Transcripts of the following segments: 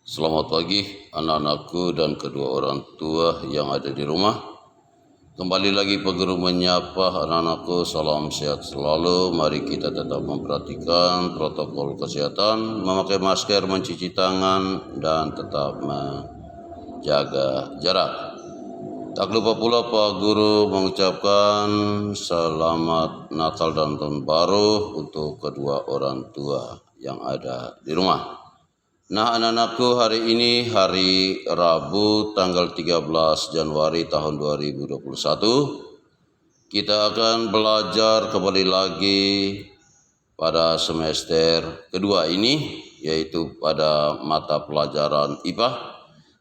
Selamat pagi anak-anakku dan kedua orang tua yang ada di rumah. Kembali lagi Pak Guru menyapa anak-anakku, salam sehat selalu. Mari kita tetap memperhatikan protokol kesehatan, memakai masker, mencuci tangan, dan tetap menjaga jarak. Tak lupa pula Pak Guru mengucapkan selamat Natal dan Tahun Baru untuk kedua orang tua yang ada di rumah. Nah anak-anakku, hari ini hari Rabu tanggal 13 Januari tahun 2021. Kita akan belajar kembali lagi pada semester kedua ini, yaitu pada mata pelajaran IPA,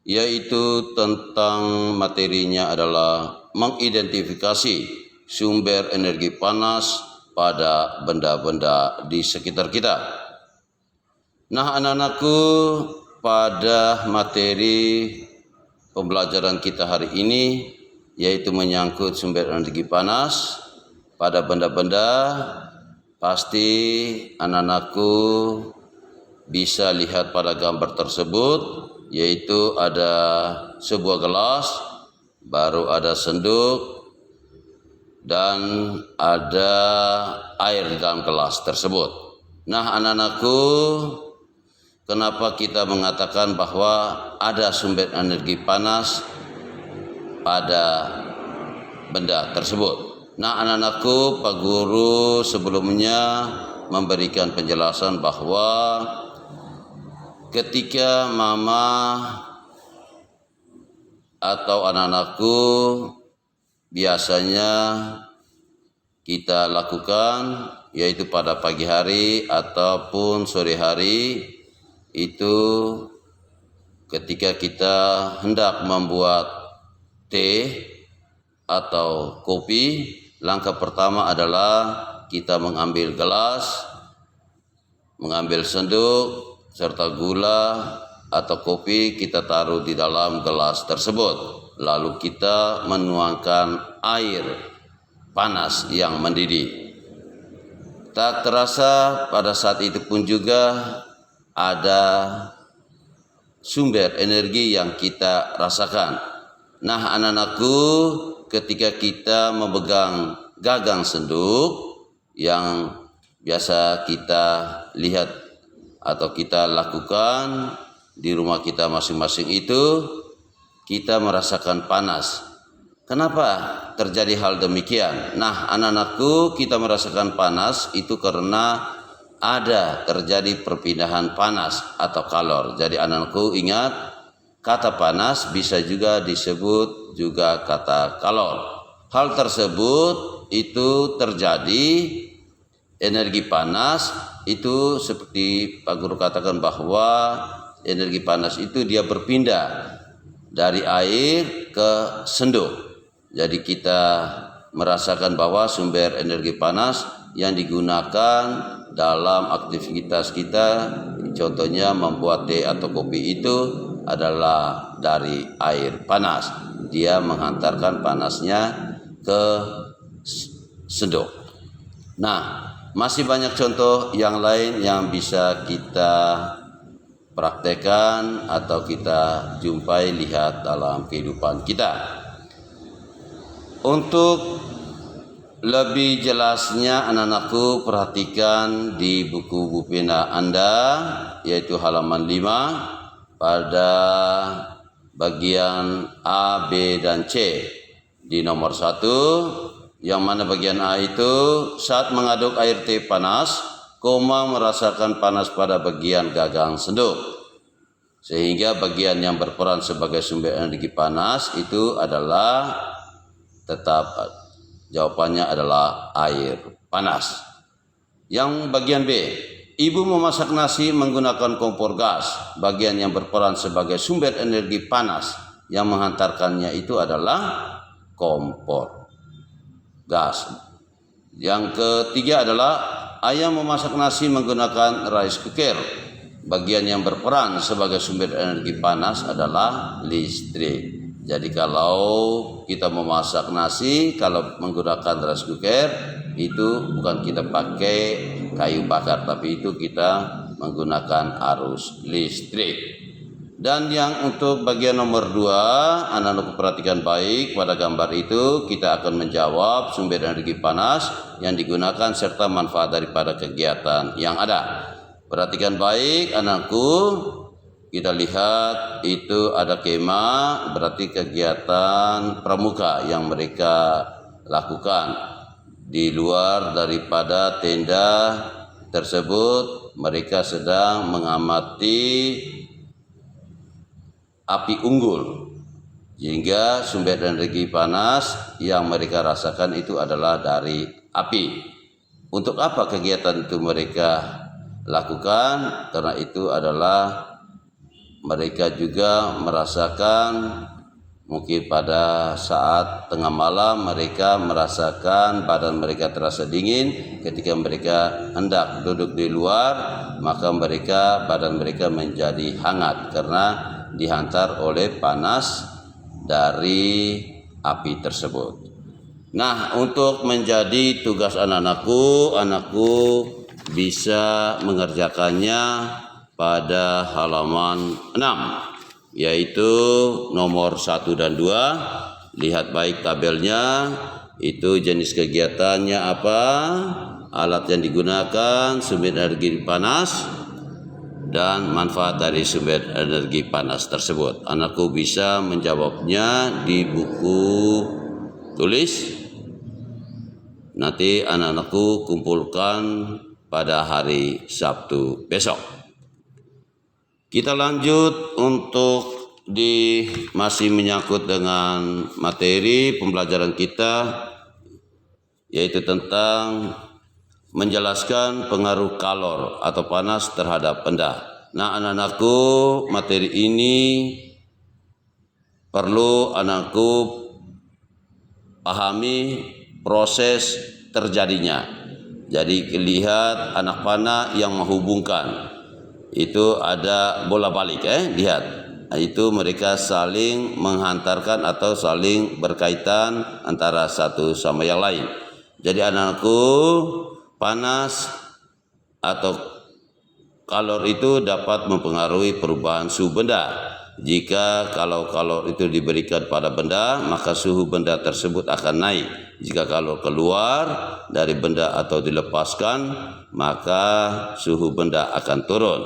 yaitu tentang materinya adalah mengidentifikasi sumber energi panas pada benda-benda di sekitar kita. Nah anak-anakku, pada materi pembelajaran kita hari ini yaitu menyangkut sumber energi panas pada benda-benda, pasti anak-anakku bisa lihat pada gambar tersebut, yaitu ada sebuah gelas, baru ada senduk, dan ada air di dalam gelas tersebut. Nah anak-anakku, kenapa kita mengatakan bahwa ada sumber energi panas pada benda tersebut? Nah anak-anakku, Pak Guru sebelumnya memberikan penjelasan bahwa ketika mama atau anak-anakku biasanya kita lakukan, yaitu pada pagi hari ataupun sore hari, itu ketika kita hendak membuat teh atau kopi, langkah pertama adalah kita mengambil gelas, mengambil senduk, serta gula atau kopi kita taruh di dalam gelas tersebut. Lalu kita menuangkan air panas yang mendidih. Tak terasa pada saat itu pun juga ada sumber energi yang kita rasakan. Nah anak-anakku, ketika kita memegang gagang senduk yang biasa kita lihat atau kita lakukan di rumah kita masing-masing itu, kita merasakan panas. Kenapa terjadi hal demikian? Nah anak-anakku, kita merasakan panas itu karena ada terjadi perpindahan panas atau kalor. Jadi anak-anakku ingat, kata panas bisa juga disebut juga kata kalor. Hal tersebut itu terjadi, energi panas itu seperti Pak Guru katakan bahwa energi panas itu dia berpindah dari air ke senduk. Jadi kita merasakan bahwa sumber energi panas yang digunakan dalam aktivitas kita, contohnya membuat teh atau kopi, itu adalah dari air panas. Dia menghantarkan panasnya ke senduk. Nah, masih banyak contoh yang lain yang bisa kita praktekkan atau kita jumpai, lihat dalam kehidupan kita. Untuk lebih jelasnya anak-anakku perhatikan di buku pena Anda, yaitu halaman 5 pada bagian A, B, dan C. Di nomor 1, yang mana bagian A itu saat mengaduk air teh panas, merasakan panas pada bagian gagang senduk. Sehingga bagian yang berperan sebagai sumber energi panas itu adalah tetap jawabannya adalah air panas. Yang bagian B, ibu memasak nasi menggunakan kompor gas. Bagian yang berperan sebagai sumber energi panas yang menghantarkannya itu adalah kompor gas. Yang ketiga adalah ayah memasak nasi menggunakan rice cooker. Bagian yang berperan sebagai sumber energi panas adalah listrik. Jadi kalau kita memasak nasi, kalau menggunakan rice cooker, itu bukan kita pakai kayu bakar, tapi itu kita menggunakan arus listrik. Dan yang untuk bagian nomor 2, anak-anakku perhatikan baik pada gambar itu kita akan menjawab sumber energi panas yang digunakan serta manfaat daripada kegiatan yang ada. Perhatikan baik anakku, kita lihat itu ada kema, berarti kegiatan pramuka yang mereka lakukan. Di luar daripada tenda tersebut mereka sedang mengamati api unggul, sehingga sumber energi panas yang mereka rasakan itu adalah dari api. Untuk apa kegiatan itu mereka lakukan? Karena itu adalah mereka juga merasakan, mungkin pada saat tengah malam mereka merasakan badan mereka terasa dingin. Ketika mereka hendak duduk di luar, maka badan mereka menjadi hangat karena dihantar oleh panas dari api tersebut. Nah, untuk menjadi tugas anakku bisa mengerjakannya pada halaman 6, yaitu nomor 1 dan 2. Lihat baik tabelnya, itu jenis kegiatannya apa, alat yang digunakan, sumber energi panas, dan manfaat dari sumber energi panas tersebut. Anakku bisa menjawabnya di buku tulis. Nanti anak-anakku kumpulkan pada hari Sabtu besok. Kita lanjut untuk masih menyangkut dengan materi pembelajaran kita, yaitu tentang menjelaskan pengaruh kalor atau panas terhadap benda. Nah, anak-anakku, materi ini perlu anakku pahami proses terjadinya. Jadi lihat anak panah yang menghubungkan, itu ada bola balik, lihat. Nah, itu mereka saling menghantarkan atau saling berkaitan antara satu sama yang lain. Jadi anak-anakku, panas atau kalor itu dapat mempengaruhi perubahan suhu benda. Jika kalau kalor itu diberikan pada benda, maka suhu benda tersebut akan naik. Jika kalor keluar dari benda atau dilepaskan, maka suhu benda akan turun.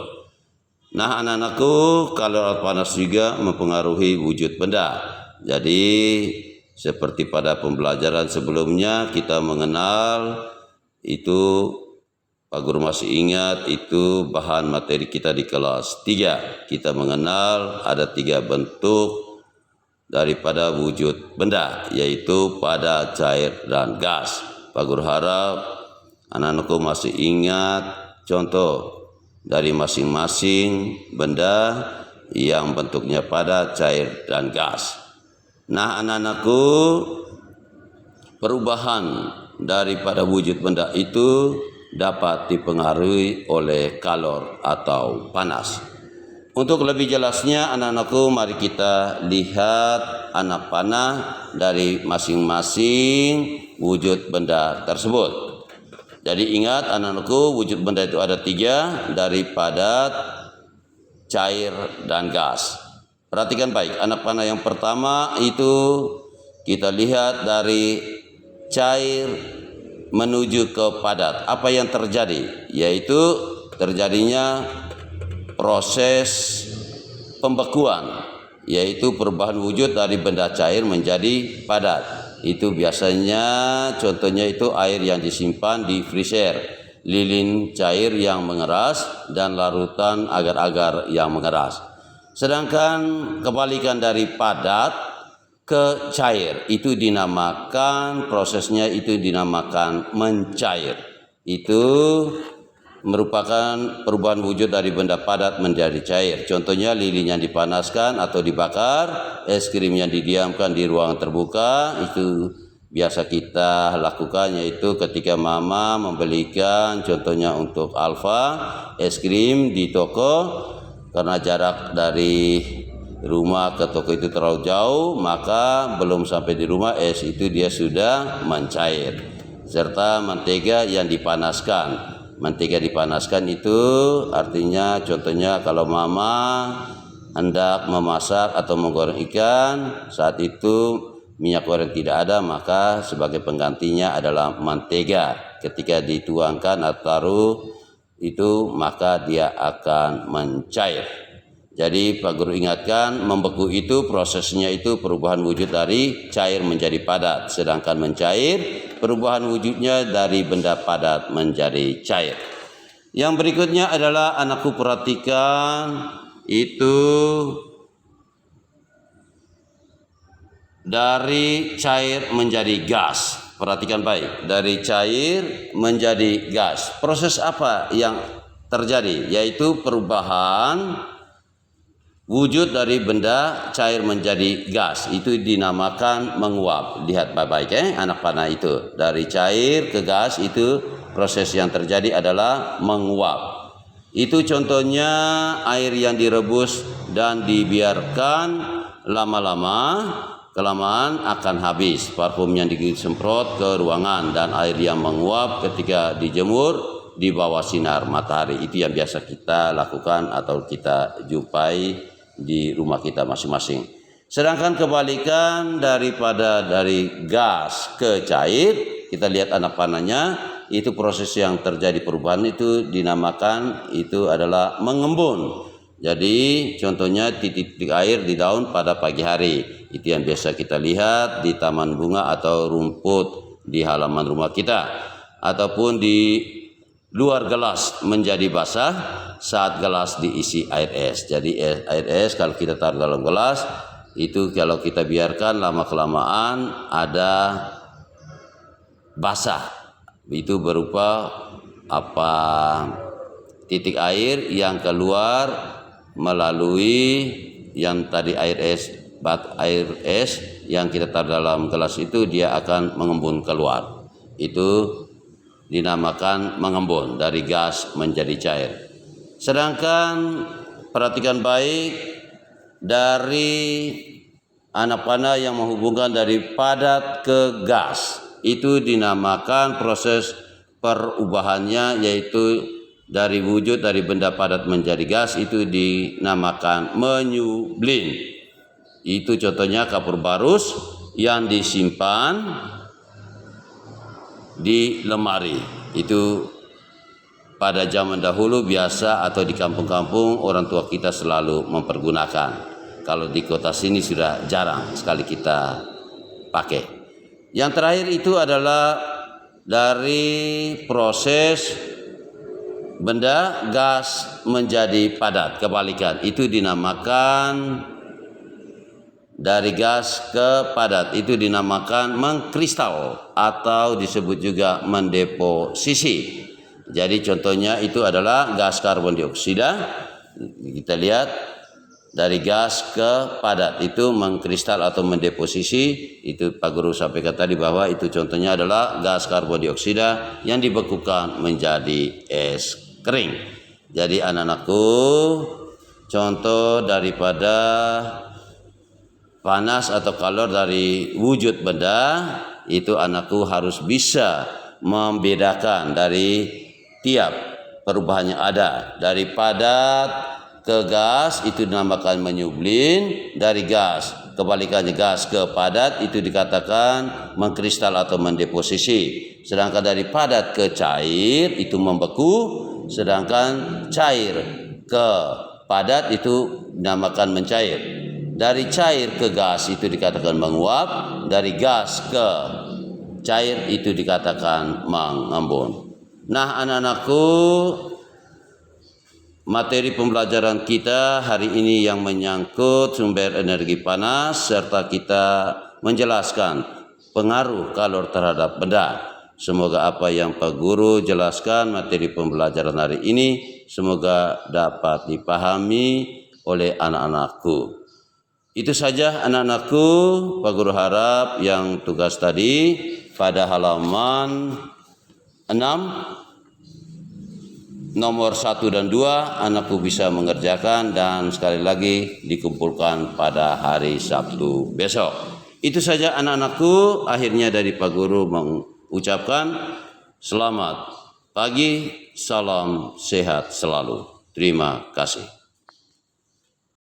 Nah, anak-anakku, kalor panas juga mempengaruhi wujud benda. Jadi seperti pada pembelajaran sebelumnya kita mengenal itu, Pak Guru masih ingat, itu bahan materi kita di kelas 3. Kita mengenal ada 3 bentuk daripada wujud benda, yaitu padat, cair, dan gas. Pak Guru harap anak-anakku masih ingat contoh dari masing-masing benda yang bentuknya padat, cair, dan gas. Nah, anak-anakku, perubahan daripada wujud benda itu dapat dipengaruhi oleh kalor atau panas. Untuk lebih jelasnya, anak-anakku, mari kita lihat anak panah dari masing-masing wujud benda tersebut. Jadi ingat anak-anakku, wujud benda itu ada 3, dari padat, cair, dan gas. Perhatikan baik, anak panah yang pertama itu kita lihat dari cair menuju ke padat. Apa yang terjadi? Yaitu terjadinya proses pembekuan, yaitu perubahan wujud dari benda cair menjadi padat. Itu biasanya contohnya itu air yang disimpan di freezer, lilin cair yang mengeras, dan larutan agar-agar yang mengeras. Sedangkan kebalikan dari padat ke cair itu dinamakan, prosesnya itu dinamakan mencair. Itu merupakan perubahan wujud dari benda padat menjadi cair. Contohnya lilin yang dipanaskan atau dibakar, es krim yang didiamkan di ruangan terbuka. Itu biasa kita lakukan, yaitu ketika mama membelikan contohnya untuk Alfa es krim di toko, karena jarak dari rumah ke toko itu terlalu jauh, maka belum sampai di rumah es itu dia sudah mencair. Serta mentega yang dipanaskan. Mentega dipanaskan itu artinya contohnya kalau mama hendak memasak atau menggoreng ikan, saat itu minyak goreng tidak ada, maka sebagai penggantinya adalah mentega. Ketika dituangkan atau taruh itu, maka dia akan mencair. Jadi Pak Guru ingatkan, membeku itu prosesnya itu perubahan wujud dari cair menjadi padat. Sedangkan mencair, perubahan wujudnya dari benda padat menjadi cair. Yang berikutnya adalah anakku perhatikan, itu dari cair menjadi gas. Perhatikan baik, dari cair menjadi gas. Proses apa yang terjadi? Yaitu perubahan wujud dari benda cair menjadi gas. Itu dinamakan menguap. Lihat baik-baik anak panah itu. Dari cair ke gas itu proses yang terjadi adalah menguap. Itu contohnya air yang direbus dan dibiarkan lama-lama, kelamaan akan habis. Parfum yang disemprot ke ruangan dan air yang menguap ketika dijemur di bawah sinar matahari. Itu yang biasa kita lakukan atau kita jumpai di rumah kita masing-masing. Sedangkan kebalikan dari gas ke cair, kita lihat anak panahnya, itu proses yang terjadi perubahan itu dinamakan itu adalah mengembun. Jadi contohnya titik-titik air di daun pada pagi hari. Itu yang biasa kita lihat di taman bunga atau rumput di halaman rumah kita. Ataupun di luar gelas menjadi basah saat gelas diisi air es. Jadi air es kalau kita taruh dalam gelas, itu kalau kita biarkan lama-kelamaan ada basah. Itu berupa titik air yang keluar melalui yang tadi air es yang kita taruh dalam gelas itu, dia akan mengembun keluar. Itu dinamakan mengembun, dari gas menjadi cair. Sedangkan perhatikan baik, dari anak panah yang menghubungkan dari padat ke gas, itu dinamakan proses perubahannya, yaitu dari wujud dari benda padat menjadi gas, itu dinamakan menyublin. Itu contohnya kapur barus yang disimpan di lemari. Itu pada zaman dahulu biasa, atau di kampung-kampung orang tua kita selalu mempergunakan. Kalau di kota sini sudah jarang sekali kita pakai. Yang terakhir itu adalah dari proses benda gas menjadi padat, kebalikan. Itu dinamakan dari gas ke padat, itu dinamakan mengkristal atau disebut juga mendeposisi. Jadi contohnya itu adalah gas karbon dioksida. Kita lihat dari gas ke padat itu mengkristal atau mendeposisi. Itu Pak Guru sampaikan tadi bahwa itu contohnya adalah gas karbon dioksida yang dibekukan menjadi es kering. Jadi anak-anakku, contoh daripada panas atau kalor dari wujud benda, itu anakku harus bisa membedakan dari tiap perubahan yang ada. Dari padat ke gas itu dinamakan menyublin. Dari gas, kebalikannya gas ke padat, itu dikatakan mengkristal atau mendeposisi. Sedangkan dari padat ke cair itu membeku. Sedangkan cair ke padat itu dinamakan mencair. Dari cair ke gas itu dikatakan menguap. Dari gas ke cair itu dikatakan mengembun. Nah anak-anakku, materi pembelajaran kita hari ini yang menyangkut sumber energi panas, serta kita menjelaskan pengaruh kalor terhadap benda. Semoga apa yang Pak Guru jelaskan materi pembelajaran hari ini semoga dapat dipahami oleh anak-anakku. Itu saja anak-anakku. Pak Guru harap yang tugas tadi pada halaman 6 nomor 1 dan 2 anakku bisa mengerjakan dan sekali lagi dikumpulkan pada hari Sabtu besok. Itu saja anak-anakku. Akhirnya dari Pak Guru mengucapkan selamat pagi, salam sehat selalu. Terima kasih.